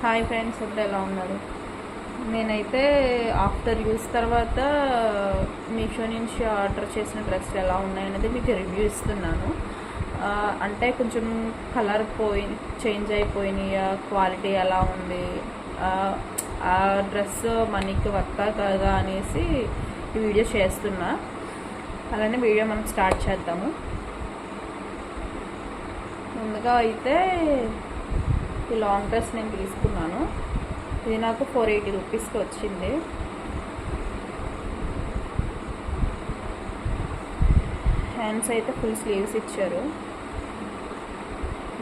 Hi friends, ఇప్పుడు ఎలా ఉన్నారు? నేనైతే ఆఫ్టర్ యూస్ తర్వాత మీషో నుంచి ఆర్డర్ చేసిన డ్రెస్సులు ఎలా ఉన్నాయనేది మీకు రివ్యూ ఇస్తున్నాను. అంటే కొంచెం కలర్ చేంజ్ అయిపోయినాయి, క్వాలిటీ ఎలా ఉంది, ఆ డ్రెస్ మనకి వర్తా కాదా అనేసి ఈ వీడియో చేస్తున్నా. అలానే వీడియో మనం స్టార్ట్ చేద్దాము. ముందుగా అయితే ఈ లాంగ్ డ్రెస్ నేను తీసుకున్నాను. ఇది నాకు 480 రూపీస్కి వచ్చింది. హ్యాండ్స్ అయితే ఫుల్ స్లీవ్స్ ఇచ్చారు.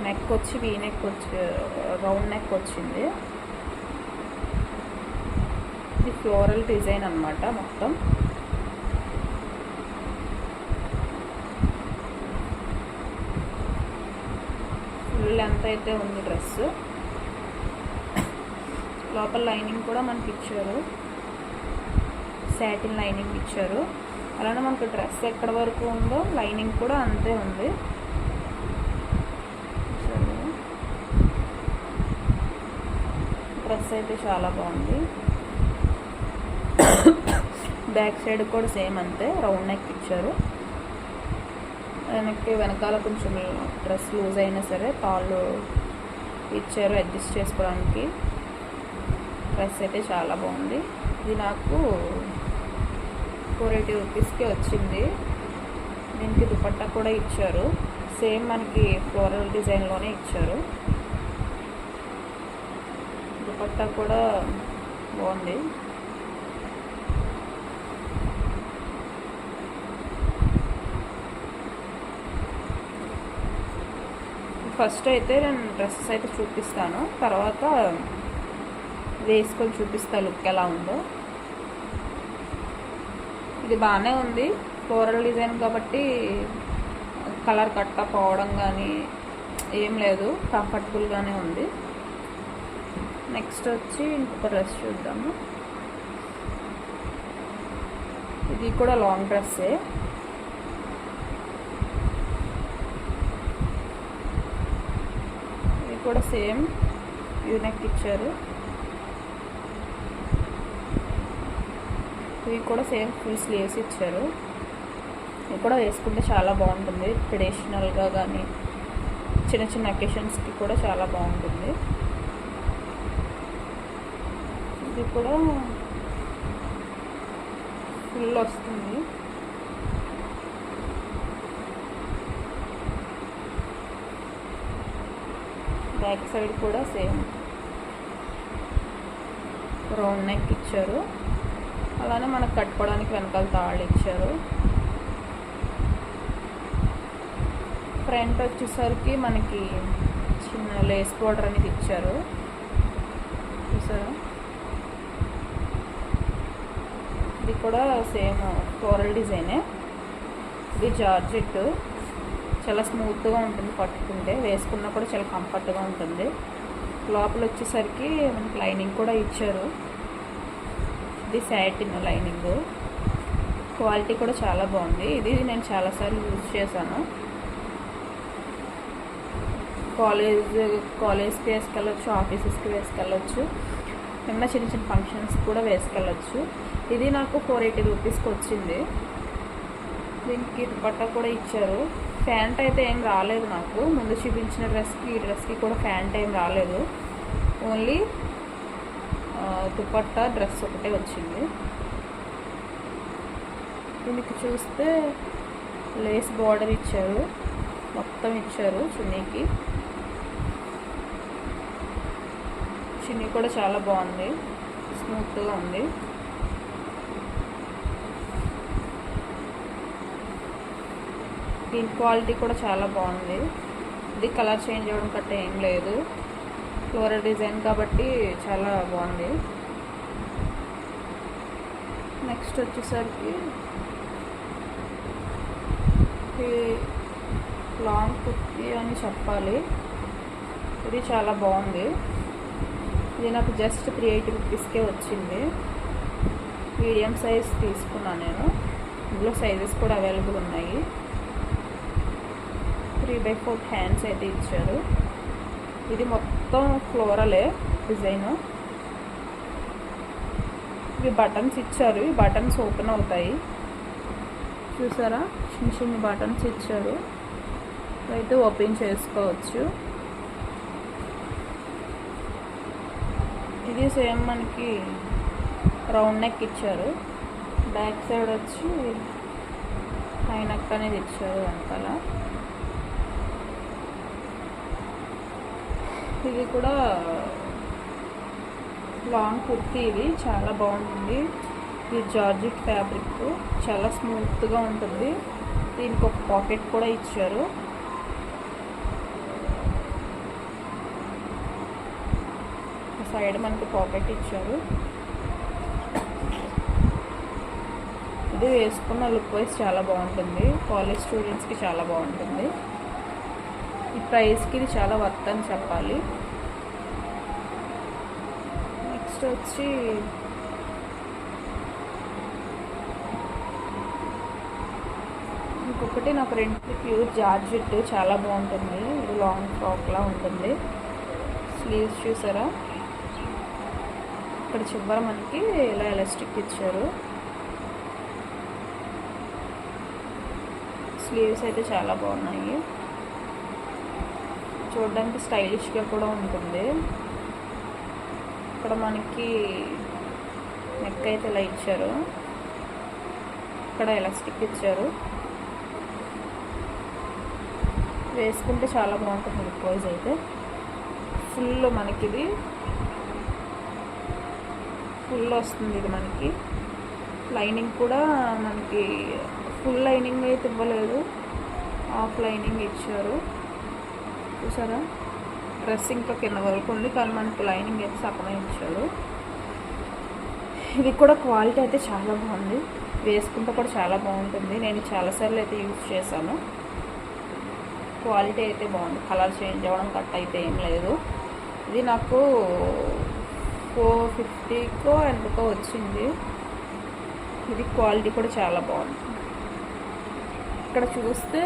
నెక్ వచ్చి వీ నెక్ వచ్చి రౌండ్ నెక్ వచ్చింది. ఇది ఫ్లోరల్ డిజైన్ అన్నమాట. మొత్తం ఫుల్ లెంత్ అయితే ఉంది డ్రెస్. లోపల లైనింగ్ కూడా మనకి ఇచ్చారు, సాటిన్ లైనింగ్ ఇచ్చారు. అలానే మనకు డ్రెస్ ఎక్కడ వరకు ఉందో లైనింగ్ కూడా అంతే ఉంది. డ్రెస్ అయితే చాలా బాగుంది. బ్యాక్ సైడ్ కూడా సేమ్ అంతే, రౌండ్ నెక్ ఇచ్చారు. వెనకాల కొంచెం డ్రెస్ లూజ్ అయినా సరే తాళ్ళు ఇచ్చారు అడ్జస్ట్ చేసుకోవడానికి. డ్రెస్ అయితే చాలా బాగుంది. ఇది నాకు 480 రూపీస్కి వచ్చింది. దీనికి దుపట్టా కూడా ఇచ్చారు, సేమ్ మనకి ఫ్లోరల్ డిజైన్లోనే ఇచ్చారు. దుపట్టా కూడా బాగుంది. ఫస్ట్ అయితే నేను డ్రెస్సెస్ అయితే చూపిస్తాను, తర్వాత వేసుకొని చూపిస్తా లుక్ ఎలా ఉందో. ఇది బాగానే ఉంది, ఫ్లోరల్ డిజైన్ కాబట్టి కలర్ కట్ట పోవడం కానీ ఏం లేదు, కంఫర్టబుల్గానే ఉంది. నెక్స్ట్ వచ్చి ఇంకొక డ్రెస్ చూద్దాము. ఇది కూడా లాంగ్ డ్రెస్సే. ఇది కూడా సేమ్ యూనెక్ ఇచ్చారు. ఇవి కూడా సేమ్ ఫుల్ స్లీవ్స్ ఇచ్చారు. ఇది కూడా వేసుకుంటే చాలా బాగుంటుంది, ట్రెడిషనల్గా కానీ చిన్న చిన్న అకేషన్స్కి కూడా చాలా బాగుంటుంది. ఇది కూడా ఫుల్ వస్తుంది. బ్యాక్ సైడ్ కూడా సేమ్ రౌండ్ నెక్ ఇచ్చారు. అలానే మనకు కట్టుకోవడానికి వెనకాల తాళ్ళు ఇచ్చారు. ఫ్రంట్ వచ్చేసరికి మనకి చిన్న లేస్ బోర్డర్ అనేది ఇచ్చారు, చూసారా. ఇది కూడా సేమ్ ఫ్లోరల్ డిజైనే. ఇది జార్జెట్, చాలా స్మూత్గా ఉంటుంది, పట్టుకుంటే వేసుకున్నా కూడా చాలా కంఫర్ట్గా ఉంటుంది. లోపల వచ్చేసరికి మనకి లైనింగ్ కూడా ఇచ్చారు. ఇది సాటిన్ లైనింగ్, క్వాలిటీ కూడా చాలా బాగుంది. ఇది నేను చాలాసార్లు యూజ్ చేశాను. కాలేజ్కి వేసుకెళ్ళచ్చు, ఆఫీసెస్కి వేసుకెళ్ళచ్చు, ఏమన్నా చిన్న చిన్న ఫంక్షన్స్కి కూడా వేసుకెళ్ళచ్చు. ఇది నాకు 480 రూపీస్కి వచ్చింది. దీనికి దుపట్టా కూడా ఇచ్చారు. ప్యాంట్ అయితే ఏం రాలేదు నాకు. ముందు చూపించిన డ్రెస్కి ఈ డ్రెస్కి కూడా ప్యాంట్ ఏం రాలేదు, ఓన్లీ దుపట్టా డ్రెస్ ఒకటే వచ్చింది. దీనికి చూస్తే లేస్ బార్డర్ ఇచ్చారు, మొత్తం ఇచ్చారు. చున్నీకి చున్నీ కూడా చాలా బాగుంది, స్మూత్గా ఉంది. దీని క్వాలిటీ కూడా చాలా బాగుంది. ఇది కలర్ చేంజ్ అవ్వడం కట్ట ఏం లేదు, ఫ్లోరల్ డిజైన్ కాబట్టి చాలా బాగుంది. నెక్స్ట్ వచ్చేసరికి లాంగ్ కుర్తీ అని చెప్పాలి. ఇది చాలా బాగుంది. ఇది నాకు జస్ట్ 380 రూపీస్కే వచ్చింది. మీడియం సైజ్ తీసుకున్నాను నేను. ఇందులో సైజెస్ కూడా అవైలబుల్ ఉన్నాయి. 3/4 హ్యాండ్స్ అయితే ఇచ్చారు. ఇది మొత్తం ఫ్లోరలే, డిజైన్. ఇవి బటన్స్ ఇచ్చారు. ఈ బటన్స్ ఓపెన్ అవుతాయి, చూసారా? చిన్న చిన్న బటన్స్ ఇచ్చారు, అయితే ఓపెన్ చేసుకోవచ్చు. ఇది సేమ్ మనకి రౌండ్ నెక్ ఇచ్చారు. బ్యాక్ సైడ్ వచ్చి హై నెక్ అనేది ఇచ్చారు వెనకాల. ఇది కూడా లాంగ్ కుర్తీ. ఇది చాలా బాగుంటుంది. ఇది జార్జెట్ ఫ్యాబ్రిక్, చాలా స్మూత్గా ఉంటుంది. దీనికి ఒక పాకెట్ కూడా ఇచ్చారు. సైడ్ మనకి పాకెట్ ఇచ్చారు. ఇది వేసుకున్న లుక్ వైజ్ చాలా బాగుంటుంది. కాలేజ్ స్టూడెంట్స్కి చాలా బాగుంటుంది. ఈ ప్రైస్కి ఇది చాలా వర్త్ అని చెప్పాలి. నెక్స్ట్ వచ్చి ఇంకొకటి నా ఫ్రెండ్కి ప్యూర్ జార్జెట్ చాలా బాగుంటుంది. ఇది లాంగ్ ఫ్రాక్లా ఉంటుంది. స్లీవ్స్ చూసారా? ఇక్కడ చివర మనకి ఇలా ఎలాస్టిక్ ఇచ్చారు. స్లీవ్స్ అయితే చాలా బాగున్నాయి. చూడడానికి స్టైలిష్గా కూడా ఉంటుంది. ఇక్కడ మనకి నెక్ అయితే ఇలా ఇచ్చారు. ఇక్కడ ఎలాస్టిక్ ఇచ్చారు. వేసుకుంటే చాలా బాగుంటుంది లుక్ వైజ్ అయితే. ఫుల్ మనకి ఇది ఫుల్ వస్తుంది. ఇది మనకి లైనింగ్ కూడా మనకి ఫుల్ లైనింగ్ అయితే ఇవ్వలేదు, హాఫ్ లైనింగ్ ఇచ్చారు. చూసారా? డ్రెస్ ఇంకా కింద వరకు ఉంది, కానీ మనకి లైనింగ్ అయితే సగమే ఇచ్చారు. ఇది కూడా క్వాలిటీ అయితే చాలా బాగుంది. వేసుకుంటే కూడా చాలా బాగుంటుంది. నేను చాలాసార్లు అయితే యూజ్ చేశాను. క్వాలిటీ అయితే బాగుంది. కలర్ చేంజ్ అవ్వడం కట్ అయితే ఏం లేదు. ఇది నాకు 450కో ఎంతకో వచ్చింది. ఇది క్వాలిటీ కూడా చాలా బాగుంది. ఇక్కడ చూస్తే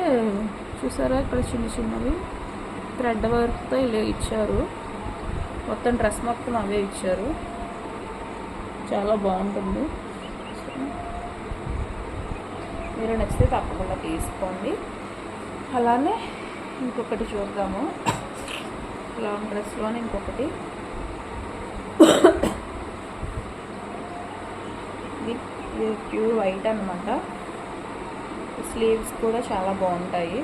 చూసారా? ఇక్కడ చిన్న చిన్నవి థ్రెడ్ వర్క్తో ఇలా ఇచ్చారు. మొత్తం డ్రెస్ మొత్తం అవే ఇచ్చారు. చాలా బాగుంటుంది. మీరు నచ్చితే తప్పకుండా తీసుకోండి. అలానే ఇంకొకటి చూద్దాము. లాంగ్ డ్రెస్లోనే ఇంకొకటి. ఇది ప్యూర్ వైట్ అనమాట. స్లీవ్స్ కూడా చాలా బాగుంటాయి.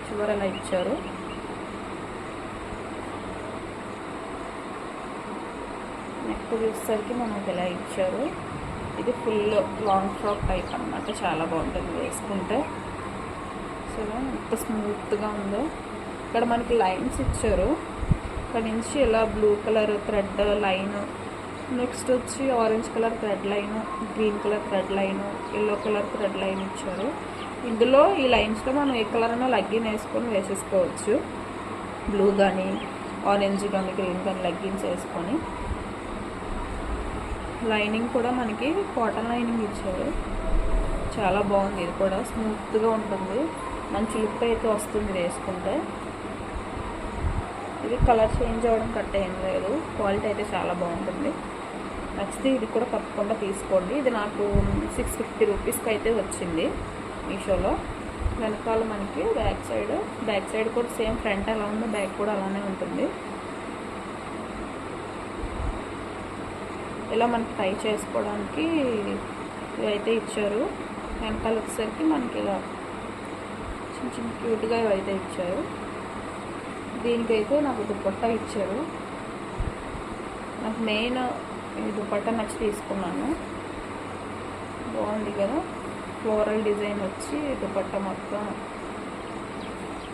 చివర అలా ఇచ్చారు. నెక్ చూసేసరికి మనకి ఇలా ఇచ్చారు. ఇది ఫుల్ లాంగ్ ఫ్రాక్ టైప్ అనమాట. చాలా బాగుంటుంది వేసుకుంటే. సో ఎంత స్మూత్గా ఉందో. ఇక్కడ మనకి లైన్స్ ఇచ్చారు. ఇక్కడ నుంచి ఇలా blue colour thread line, next వచ్చి orange colour thread line, green colour thread line, yellow colour thread line ఇచ్చారు. ఇందులో ఈ లైన్స్లో మనం ఏ కలర్ అయినా లెగ్గిన్ వేసుకొని వేసేసుకోవచ్చు. బ్లూ కానీ ఆరెంజ్ కానీ గ్రీన్ కానీ లెగ్గిన్స్ వేసుకొని. లైనింగ్ కూడా మనకి కాటన్ లైనింగ్ ఇచ్చారు. చాలా బాగుంది. ఇది కూడా స్మూత్గా ఉంటుంది. మంచి లుక్ అయితే వస్తుంది వేసుకుంటే. ఇది కలర్ చేంజ్ అవ్వడం కట్ట ఏం లేదు. క్వాలిటీ అయితే చాలా బాగుంటుంది. నచ్చితే ఇది కూడా తప్పకుండా తీసుకోండి. ఇది నాకు 650 రూపీస్కి అయితే వచ్చింది మీషోలో. వెనకాల మనకి బ్యాక్ సైడ్ కూడా సేమ్ ఫ్రంట్ ఎలా ఉందో బ్యాక్ కూడా అలానే ఉంటుంది. ఇలా మనకి టై చేసుకోవడానికి ఇవైతే ఇచ్చారు. వెనకాల వచ్చేసరికి మనకి ఇలా చిన్న చిన్న క్యూట్గా ఇవైతే ఇచ్చారు. దీనికైతే నాకు దుపట్టా ఇచ్చారు. నాకు మెయిన్ ఈ దుపట్టా నచ్చి తీసుకున్నాను. బాగుంది కదా? ఫ్లోరల్ డిజైన్ వచ్చి దుపట్టా మొత్తం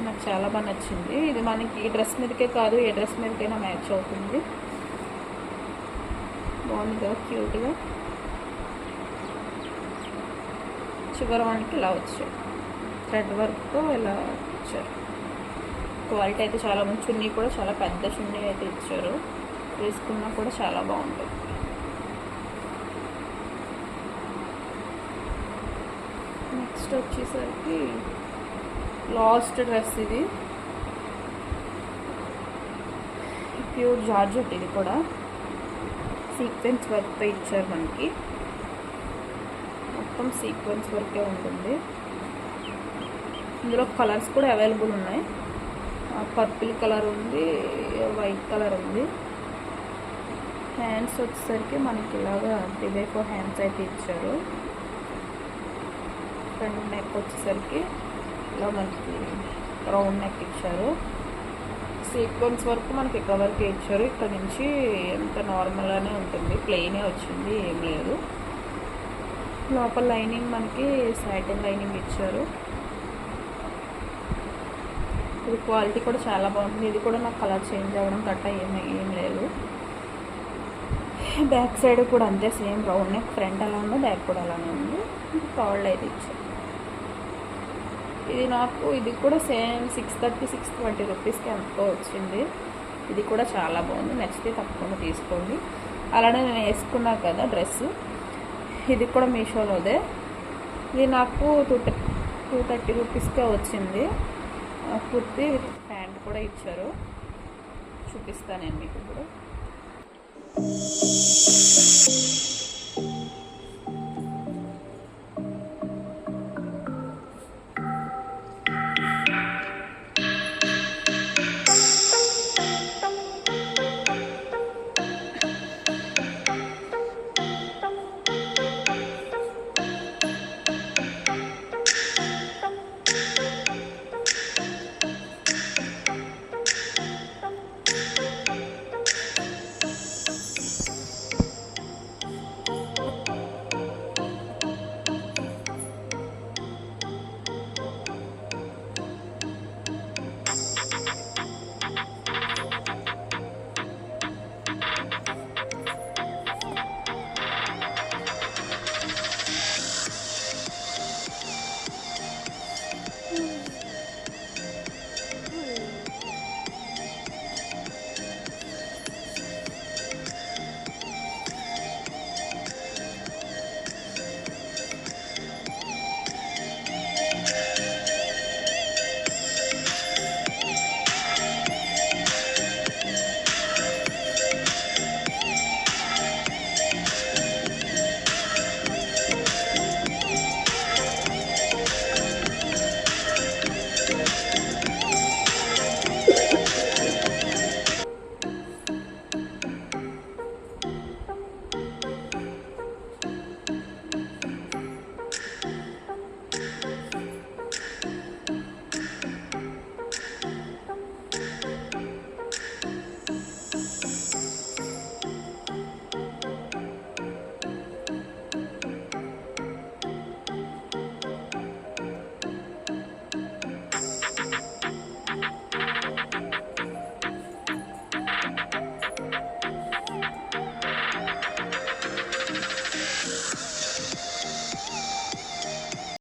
నాకు చాలా బాగా నచ్చింది. ఇది మనకి ఈ డ్రెస్ మీదకే కాదు, ఏ డ్రెస్ మీదకైనా మ్యాచ్ అవుతుంది. బాగుంది కదా? క్యూట్గా. చివరి మనకి ఇలా వచ్చాయి థ్రెడ్ వర్క్తో ఇలా ఇచ్చారు. క్వాలిటీ అయితే చాలా మంచి. చున్నీ కూడా చాలా పెద్ద చున్నీ అయితే ఇచ్చారు. వేసుకున్నా కూడా చాలా బాగుంటుంది. నెక్స్ట్ వచ్చేసరికి లాస్ట్ డ్రెస్. ఇది ప్యూర్ జార్జెట్. ఇది కూడా సీక్వెన్స్ వర్క్తో ఇచ్చారు మనకి. మొత్తం సీక్వెన్స్ వర్కే ఉంటుంది. ఇందులో కలర్స్ కూడా అవైలబుల్ ఉన్నాయి. పర్పుల్ కలర్ ఉంది, వైట్ కలర్ ఉంది. హ్యాండ్స్ వచ్చేసరికి మనకి ఇలాగా 3/4 హ్యాండ్స్ అయితే ఇచ్చారు. ఫ్రంట్ నెక్ వచ్చేసరికి ఇలా మనకి రౌండ్ నెక్ ఇచ్చారు. సీక్వెన్స్ వరకు మనకి ఇక్కడ వరకే ఇచ్చారు. ఇక్కడ నుంచి ఎంత నార్మల్గానే ఉంటుంది, ప్లెయినే వచ్చింది, ఏం లేదు. లోపల లైనింగ్ మనకి సాటిన్ లైనింగ్ ఇచ్చారు. ఇది క్వాలిటీ కూడా చాలా బాగుంటుంది. ఇది కూడా నాకు కలర్ చేంజ్ అవ్వడం గట్ట ఏం లేదు. బ్యాక్ సైడ్ కూడా అంతే, సేమ్ రౌండ్ నెక్. ఫ్రంట్ అలా ఉందో బ్యాక్ కూడా అలానే ఉంది. కాళ్ళు అయితే ఇచ్చారు. ఇది కూడా సేమ్ 630 620 రూపీస్కి ఎంతో వచ్చింది. ఇది కూడా చాలా బాగుంది. నచ్చితే తప్పకుండా తీసుకోండి. అలానే నేను వేసుకున్నా కదా డ్రెస్, ఇది కూడా మీషోలోదే. ఇది నాకు 230 రూపీస్కే వచ్చింది. కుర్తీ విత్ ప్యాంట్ కూడా ఇచ్చారు. చూపిస్తాను నేను మీకు ఇప్పుడు.